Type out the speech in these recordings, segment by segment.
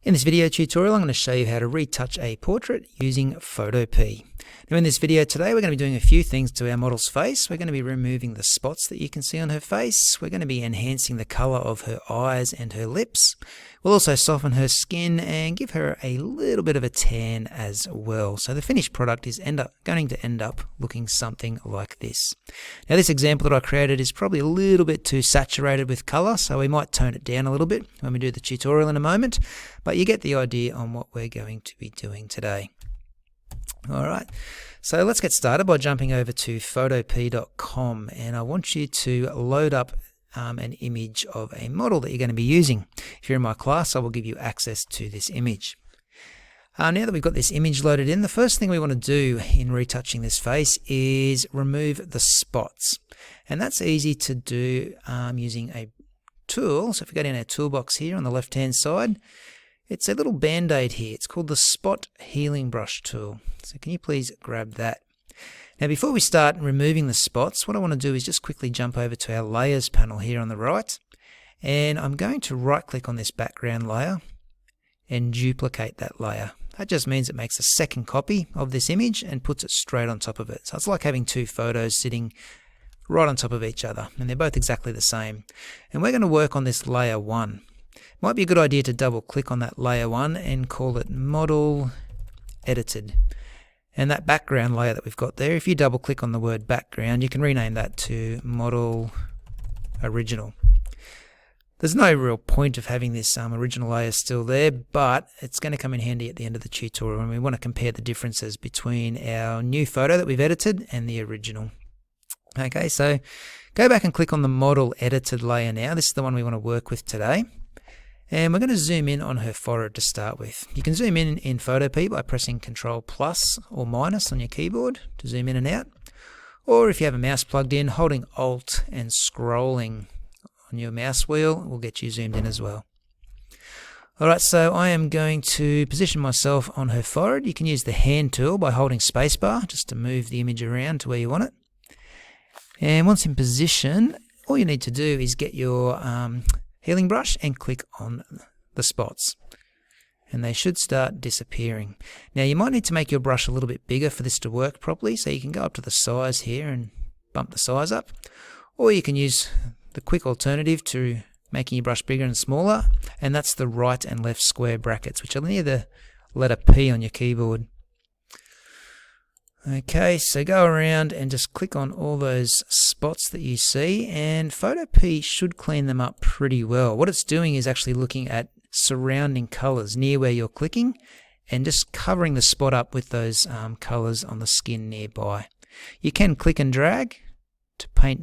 In this video tutorial, I'm going to show you how to retouch a portrait using Photopea. Now in this video today, we're going to be doing a few things to our model's face. We're going to be removing the spots that you can see on her face. We're going to be enhancing the colour of her eyes and her lips. We'll also soften her skin and give her a little bit of a tan as well. So the finished product is going to end up looking something like this. Now this example that I created is probably a little bit too saturated with colour, so we might tone it down a little bit when we do the tutorial in a moment. But you get the idea on what we're going to be doing today. Alright, so let's get started by jumping over to photopea.com, and I want you to load up an image of a model that you're going to be using. If you're in my class, I will give you access to this image. Now that we've got this image loaded in, the first thing we want to do in retouching this face is remove the spots. And that's easy to do using a tool. So if we go down our toolbox here on the left hand side, it's a little band-aid here. It's called the Spot Healing Brush tool. So can you please grab that? Now before we start removing the spots, what I want to do is just quickly jump over to our Layers panel here on the right. And I'm going to right-click on this background layer and duplicate that layer. That just means it makes a second copy of this image and puts it straight on top of it. So it's like having two photos sitting right on top of each other, and they're both exactly the same. And we're going to work on this layer 1. Might be a good idea to double click on that layer 1 and call it Model Edited. And that background layer that we've got there, if you double click on the word background, you can rename that to Model Original. There's no real point of having this original layer still there, but it's going to come in handy at the end of the tutorial when we want to compare the differences between our new photo that we've edited and the original. Okay, so go back and click on the Model Edited layer now. This is the one we want to work with today. And we're going to zoom in on her forehead to start with. You can zoom in Photopea by pressing Ctrl plus or minus on your keyboard to zoom in and out. Or if you have a mouse plugged in, holding Alt and scrolling on your mouse wheel will get you zoomed in as well. Alright, so I am going to position myself on her forehead. You can use the hand tool by holding spacebar just to move the image around to where you want it. And once in position, all you need to do is get your healing brush and click on the spots, and they should start disappearing. Now you might need to make your brush a little bit bigger for this to work properly, so you can go up to the size here and bump the size up, or you can use the quick alternative to making your brush bigger and smaller, and that's the right and left square brackets, which are near the letter P on your keyboard. Okay, so go around and just click on all those spots that you see, and Photopea should clean them up pretty well. What it's doing is actually looking at surrounding colors near where you're clicking and just covering the spot up with those colors on the skin nearby. You can click and drag to paint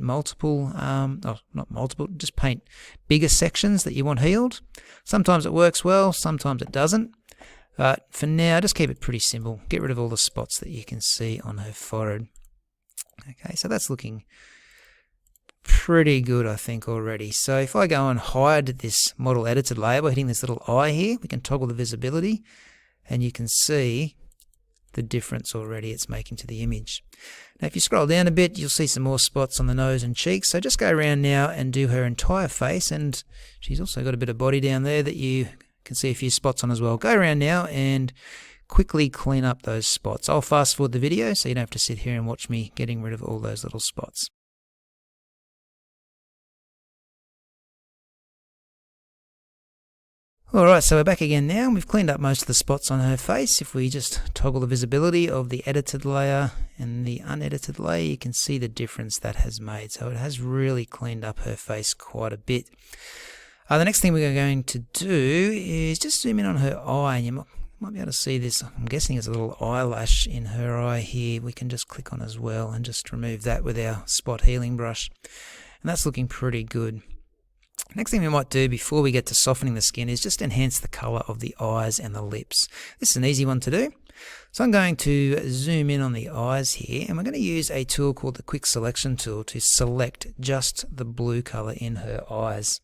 just paint bigger sections that you want healed. Sometimes it works well, sometimes it doesn't. But for now, just keep it pretty simple. Get rid of all the spots that you can see on her forehead. Okay, so that's looking pretty good, I think, already. So if I go and hide this model edited layer by hitting this little eye here, we can toggle the visibility, and you can see the difference already it's making to the image. Now if you scroll down a bit, you'll see some more spots on the nose and cheeks. So just go around now and do her entire face, and she's also got a bit of body down there that you can see a few spots on as well. Go around now and quickly clean up those spots. I'll fast forward the video so you don't have to sit here and watch me getting rid of all those little spots. Alright, so we're back again now. We've cleaned up most of the spots on her face. If we just toggle the visibility of the edited layer and the unedited layer, you can see the difference that has made. So it has really cleaned up her face quite a bit. The next thing we're going to do is just zoom in on her eye, and you might be able to see this. I'm guessing it's a little eyelash in her eye here. We can just click on as well and just remove that with our spot healing brush. And that's looking pretty good. Next thing we might do before we get to softening the skin is just enhance the colour of the eyes and the lips. This is an easy one to do. So I'm going to zoom in on the eyes here, and we're going to use a tool called the Quick Selection tool to select just the blue colour in her eyes.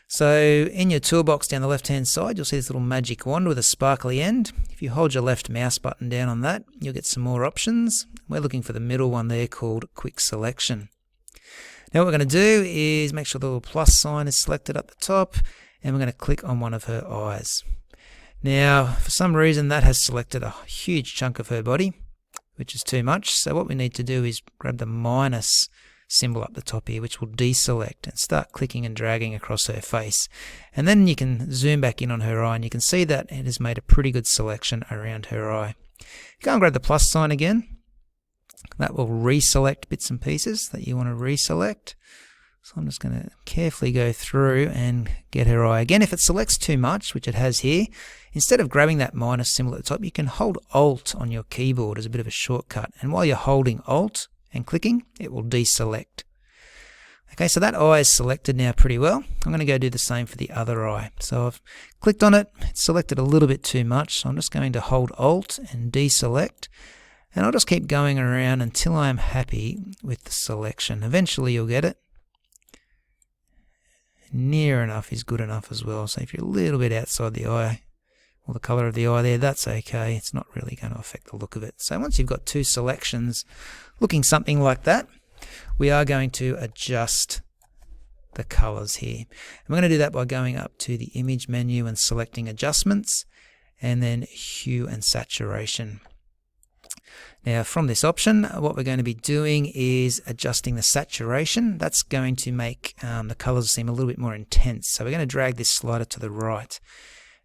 So in your toolbox down the left hand side, you'll see this little magic wand with a sparkly end. If you hold your left mouse button down on that, you'll get some more options. We're looking for the middle one there called Quick Selection. Now what we're going to do is make sure the little plus sign is selected up the top, and we're going to click on one of her eyes. Now, for some reason, that has selected a huge chunk of her body, which is too much. So what we need to do is grab the minus symbol up the top here, which will deselect, and start clicking and dragging across her face. And then you can zoom back in on her eye, and you can see that it has made a pretty good selection around her eye. Go and grab the plus sign again. That will reselect bits and pieces that you want to reselect. So I'm just going to carefully go through and get her eye. Again, if it selects too much, which it has here, instead of grabbing that minus symbol at the top, you can hold Alt on your keyboard as a bit of a shortcut. And while you're holding Alt and clicking, it will deselect. Okay, so that eye is selected now pretty well. I'm going to go do the same for the other eye. So I've clicked on it, it's selected a little bit too much, so I'm just going to hold Alt and deselect. And I'll just keep going around until I am happy with the selection. Eventually you'll get it. Near enough is good enough as well. So if you're a little bit outside the eye, or the colour of the eye there, that's okay. It's not really going to affect the look of it. So once you've got two selections looking something like that, we are going to adjust the colours here. And we're going to do that by going up to the image menu and selecting adjustments, and then hue and saturation. Now from this option, what we're going to be doing is adjusting the saturation. That's going to make the colours seem a little bit more intense. So we're going to drag this slider to the right.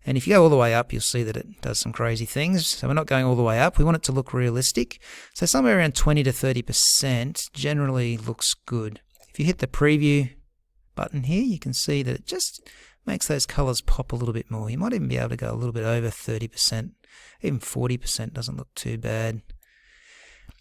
And if you go all the way up, you'll see that it does some crazy things. So we're not going all the way up. We want it to look realistic. So somewhere around 20 to 30% generally looks good. If you hit the preview button here, you can see that it just makes those colours pop a little bit more. You might even be able to go a little bit over 30%. Even 40% doesn't look too bad.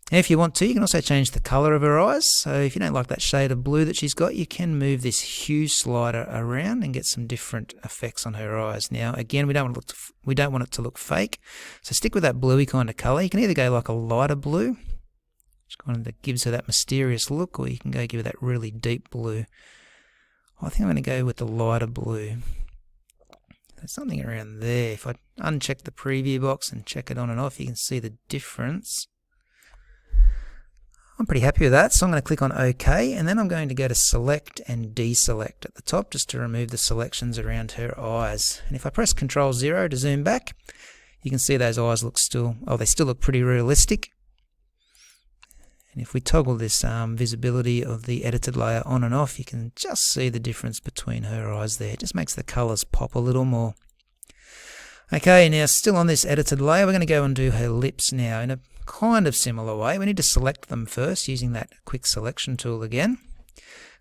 And if you want to, you can also change the colour of her eyes. So if you don't like that shade of blue that she's got, you can move this hue slider around and get some different effects on her eyes. Now, again, we don't want it to look fake. So stick with that bluey kind of colour. You can either go like a lighter blue, which kind of gives her that mysterious look, or you can go give her that really deep blue. I think I'm going to go with the lighter blue. There's something around there. If I uncheck the preview box and check it on and off, you can see the difference. I'm pretty happy with that, so I'm going to click on OK, and then I'm going to go to Select and Deselect at the top just to remove the selections around her eyes. And if I press Ctrl-0 to zoom back, you can see those eyes look they still look pretty realistic. And if we toggle this visibility of the edited layer on and off, you can just see the difference between her eyes there. It just makes the colours pop a little more. Okay, now still on this edited layer, we're going to go and do her lips now in a kind of similar way. We need to select them first using that quick selection tool again.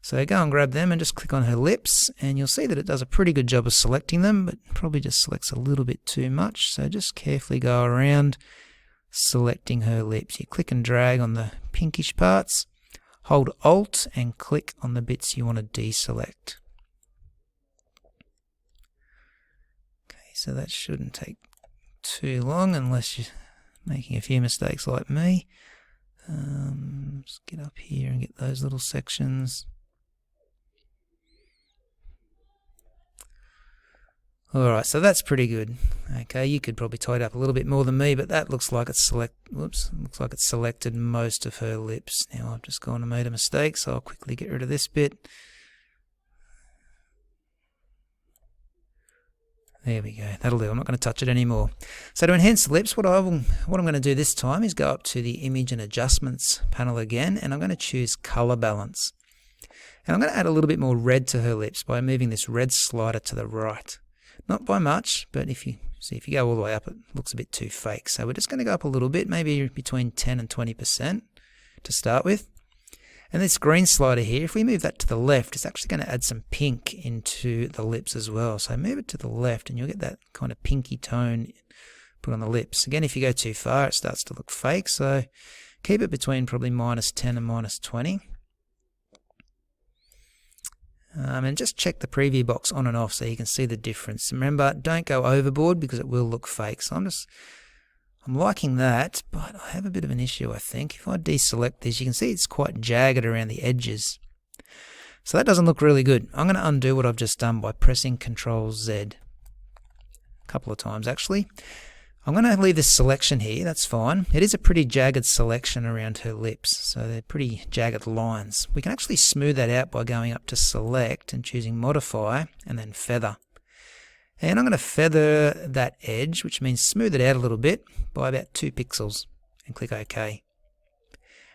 So go and grab them and just click on her lips, and you'll see that it does a pretty good job of selecting them, but probably just selects a little bit too much. So just carefully go around selecting her lips. You click and drag on the pinkish parts, hold Alt and click on the bits you want to deselect. Okay, so that shouldn't take too long unless you're making a few mistakes like me. Just get up here and get those little sections. Alright, so that's pretty good. Okay, you could probably tidy up a little bit more than me, but that looks like it's selected most of her lips. Now I've just gone and made a mistake, so I'll quickly get rid of this bit. There we go, that'll do. I'm not going to touch it anymore. So to enhance the lips, what I'm going to do this time is go up to the Image and Adjustments panel again, and I'm going to choose Color Balance. And I'm going to add a little bit more red to her lips by moving this red slider to the right. Not by much, but if you go all the way up, it looks a bit too fake. So we're just going to go up a little bit, maybe between 10 and 20% to start with. And this green slider here, if we move that to the left, it's actually going to add some pink into the lips as well. So move it to the left and you'll get that kind of pinky tone put on the lips. Again, if you go too far, it starts to look fake. So keep it between probably -10 and -20. And just check the preview box on and off so you can see the difference. Remember, don't go overboard because it will look fake. So I'm liking that, but I have a bit of an issue, I think. If I deselect this, you can see it's quite jagged around the edges. So that doesn't look really good. I'm going to undo what I've just done by pressing Ctrl-Z. A couple of times, actually. I'm going to leave this selection here, that's fine. It is a pretty jagged selection around her lips, so they're pretty jagged lines. We can actually smooth that out by going up to Select and choosing Modify and then Feather. And I'm going to feather that edge, which means smooth it out a little bit by about 2 pixels, and click OK.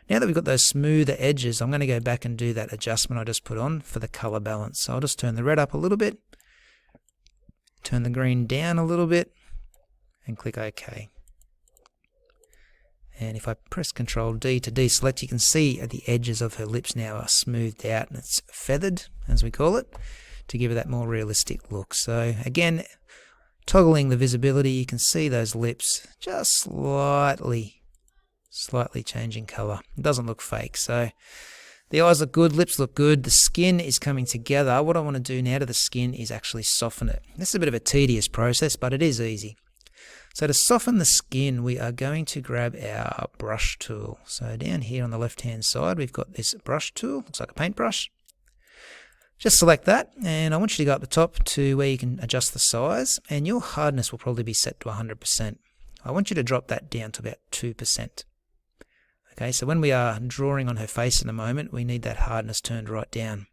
Now that we've got those smoother edges, I'm going to go back and do that adjustment I just put on for the color balance. So I'll just turn the red up a little bit, turn the green down a little bit, and click OK. And if I press Ctrl D to deselect, you can see the edges of her lips now are smoothed out, and it's feathered, as we call it, to give her that more realistic look. So again, toggling the visibility, you can see those lips just slightly changing color. It doesn't look fake. So the eyes look good, lips look good, the skin is coming together. What I want to do now to the skin is actually soften it. This is a bit of a tedious process, but it is easy. So to soften the skin, we are going to grab our brush tool. So down here on the left hand side, we've got this brush tool, looks like a paintbrush. Just select that, and I want you to go up the top to where you can adjust the size, and your hardness will probably be set to 100%. I want you to drop that down to about 2%. Okay, so when we are drawing on her face in a moment, we need that hardness turned right down.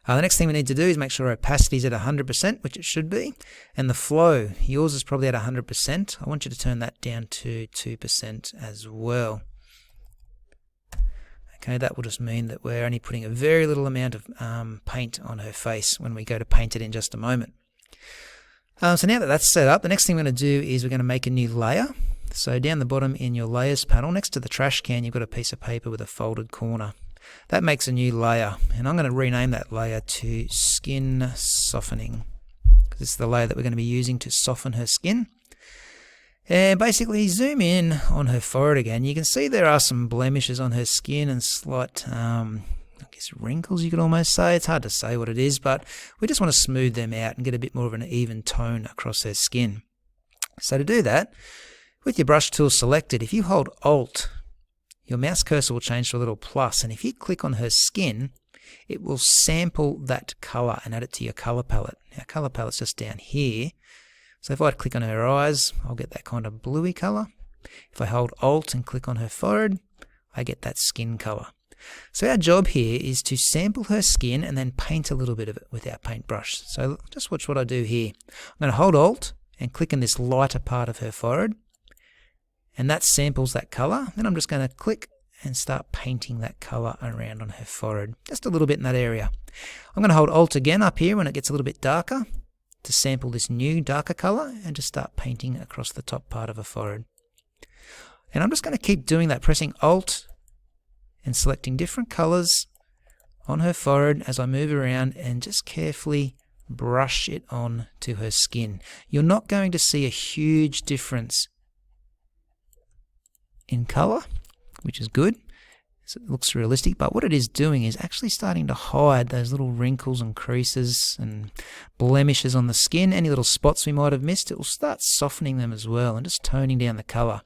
The next thing we need to do is make sure our opacity is at 100%, which it should be, and the flow, yours is probably at 100%. I want you to turn that down to 2% as well. Okay, that will just mean that we're only putting a very little amount of paint on her face when we go to paint it in just a moment. So now that that's set up, the next thing we're going to do is we're going to make a new layer. So down the bottom in your layers panel, next to the trash can, you've got a piece of paper with a folded corner. That makes a new layer, and I'm going to rename that layer to Skin Softening, because this is the layer that we're going to be using to soften her skin. And basically zoom in on her forehead again. You can see there are some blemishes on her skin and slight, I guess, wrinkles, you could almost say. It's hard to say what it is, but we just want to smooth them out and get a bit more of an even tone across her skin. So to do that, with your brush tool selected, if you hold Alt, your mouse cursor will change to a little plus, and if you click on her skin, it will sample that color and add it to your color palette. Our color palette's just down here. So if I click on her eyes, I'll get that kind of bluey color. If I hold Alt and click on her forehead, I get that skin color. So our job here is to sample her skin and then paint a little bit of it with our paintbrush. So just watch what I do here. I'm going to hold Alt and click in this lighter part of her forehead, and that samples that color. Then I'm just going to click and start painting that color around on her forehead, just a little bit in that area. I'm going to hold Alt again up here when it gets a little bit darker to sample this new darker color and just start painting across the top part of her forehead. And I'm just going to keep doing that, pressing Alt and selecting different colors on her forehead as I move around, and just carefully brush it on to her skin. You're not going to see a huge difference in color, which is good. So it looks realistic, but what it is doing is actually starting to hide those little wrinkles and creases and blemishes on the skin. Any little spots we might have missed, it will start softening them as well and just toning down the color.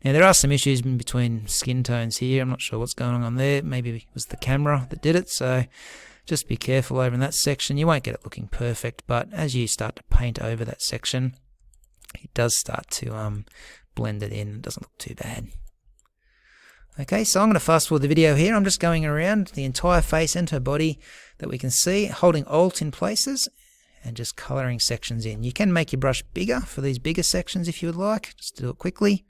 Now there are some issues in between skin tones here. I'm not sure what's going on there. Maybe it was the camera that did it, so just be careful over in that section. You won't get it looking perfect, but as you start to paint over that section, it does start to blend it in. It doesn't look too bad. Okay, so I'm going to fast forward the video here. I'm just going around the entire face and her body that we can see, holding Alt in places and just colouring sections in. You can make your brush bigger for these bigger sections if you would like. Just do it quickly.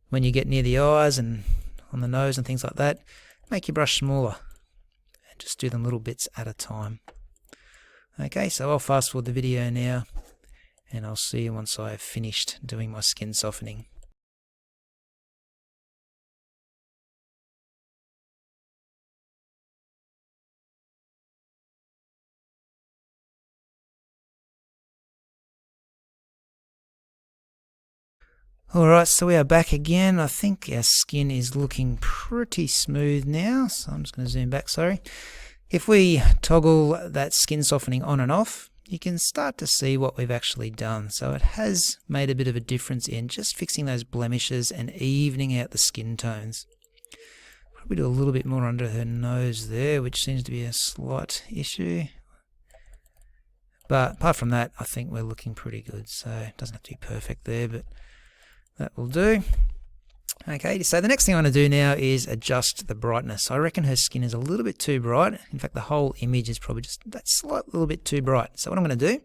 When you get near the eyes and on the nose and things like that, make your brush smaller and just do them little bits at a time. Okay, so I'll fast forward the video now, and I'll see you once I have finished doing my skin softening. Alright, so we are back again. I think our skin is looking pretty smooth now, so I'm just going to zoom back, sorry. If we toggle that skin softening on and off, you can start to see what we've actually done. So it has made a bit of a difference in just fixing those blemishes and evening out the skin tones. Probably do a little bit more under her nose there, which seems to be a slight issue. But apart from that, I think we're looking pretty good. So it doesn't have to be perfect there, but that will do. Okay, so the next thing I want to do now is adjust the brightness. I reckon her skin is a little bit too bright. In fact, the whole image is probably just that slight little bit too bright. So what I'm going to do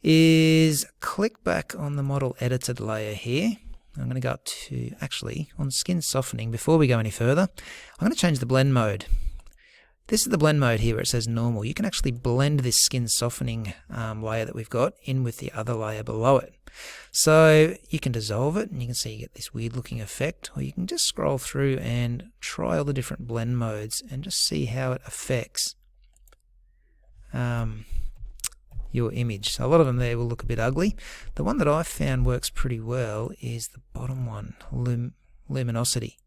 is click back on the model edited layer here. I'm going to go up to, actually, on skin softening, before we go any further, I'm going to change the blend mode. This is the blend mode here where it says normal. You can actually blend this skin softening layer that we've got in with the other layer below it. So you can dissolve it and you can see you get this weird looking effect, or you can just scroll through and try all the different blend modes and just see how it affects your image. So a lot of them there will look a bit ugly. The one that I've found works pretty well is the bottom one, luminosity.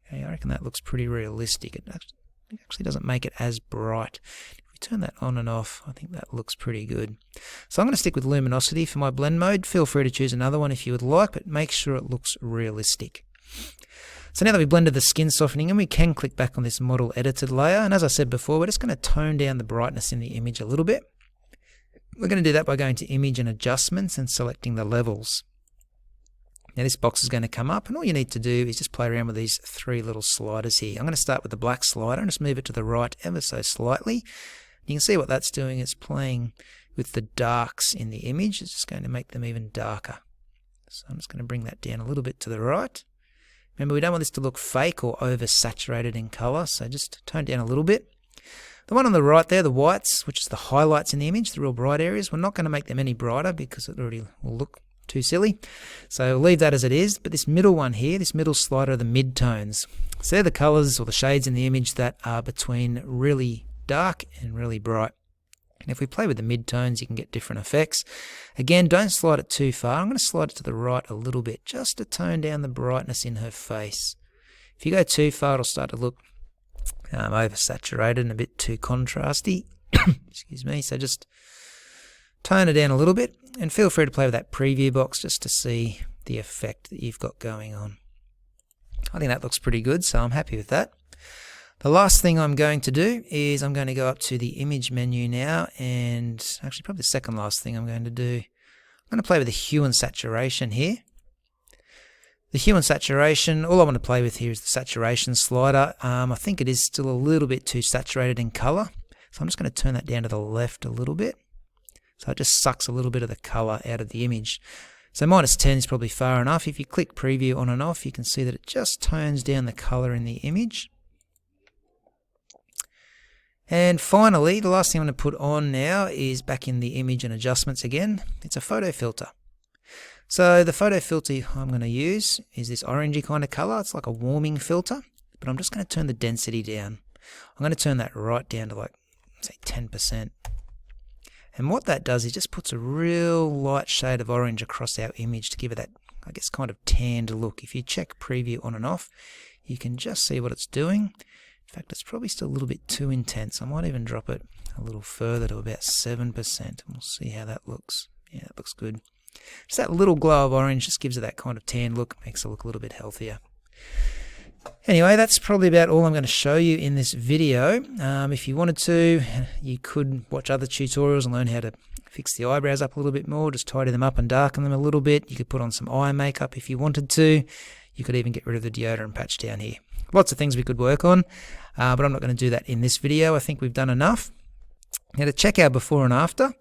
Okay, I reckon that looks pretty realistic. It actually doesn't make it as bright. If we turn that on and off, I think that looks pretty good. So I'm going to stick with luminosity for my blend mode. Feel free to choose another one if you would like, but make sure it looks realistic. So now that we've blended the skin softening, and we can click back on this model edited layer, and as I said before, we're just going to tone down the brightness in the image a little bit. We're going to do that by going to Image and Adjustments and selecting the levels. Now this box is going to come up, and all you need to do is just play around with these three little sliders here. I'm going to start with the black slider and just move it to the right ever so slightly. You can see what that's doing. It's playing with the darks in the image. It's just going to make them even darker. So I'm just going to bring that down a little bit to the right. Remember, we don't want this to look fake or oversaturated in color, so just tone it down a little bit. The one on the right there, the whites, which is the highlights in the image, the real bright areas, we're not going to make them any brighter because it already will look too silly. So we'll leave that as it is. But this middle one here, this middle slider, are the mid-tones. So they're the colors or the shades in the image that are between really dark and really bright. And if we play with the mid-tones, you can get different effects. Again, don't slide it too far. I'm going to slide it to the right a little bit just to tone down the brightness in her face. If you go too far, it'll start to look oversaturated and a bit too contrasty. Excuse me. So just tone it down a little bit, and feel free to play with that preview box just to see the effect that you've got going on. I think that looks pretty good, so I'm happy with that. The last thing I'm going to do is I'm going to go up to the image menu now, and actually probably the second last thing I'm going to do, I'm going to play with the hue and saturation here. The hue and saturation, all I want to play with here is the saturation slider. I think it is still a little bit too saturated in color, so I'm just going to turn that down to the left a little bit. So it just sucks a little bit of the color out of the image. So -10 is probably far enough. If you click preview on and off, you can see that it just tones down the color in the image. And finally, the last thing I'm going to put on now is back in the image and adjustments again. It's a photo filter. So the photo filter I'm going to use is this orangey kind of color. It's like a warming filter, but I'm just going to turn the density down. I'm going to turn that right down to like, say, 10%. And what that does is just puts a real light shade of orange across our image to give it that, I guess, kind of tanned look. If you check preview on and off, you can just see what it's doing. In fact, it's probably still a little bit too intense. I might even drop it a little further to about 7%, and we'll see how that looks. Yeah, it looks good. Just that little glow of orange just gives it that kind of tan look, makes it look a little bit healthier. Anyway, that's probably about all I'm going to show you in this video. If you wanted to, you could watch other tutorials and learn how to fix the eyebrows up a little bit more, just tidy them up and darken them a little bit. You could put on some eye makeup if you wanted to. You could even get rid of the deodorant patch down here. Lots of things we could work on, but I'm not going to do that in this video. I think we've done enough. Now to check our before and after,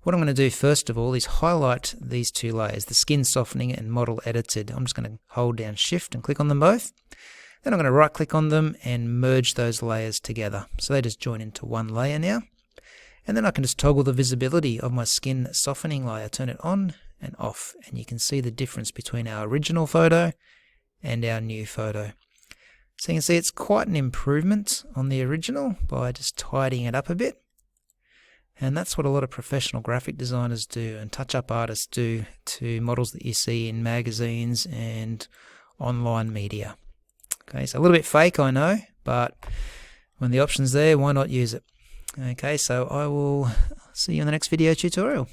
what I'm going to do first of all is highlight these two layers, the skin softening and model edited. I'm just going to hold down shift and click on them both. Then I'm going to right click on them and merge those layers together. So they just join into one layer now. And then I can just toggle the visibility of my skin softening layer, turn it on and off. And you can see the difference between our original photo and our new photo. So you can see it's quite an improvement on the original by just tidying it up a bit. And that's what a lot of professional graphic designers do and touch-up artists do to models that you see in magazines and online media. Okay, so a little bit fake, I know, but when the option's there, why not use it? Okay, so I will see you in the next video tutorial.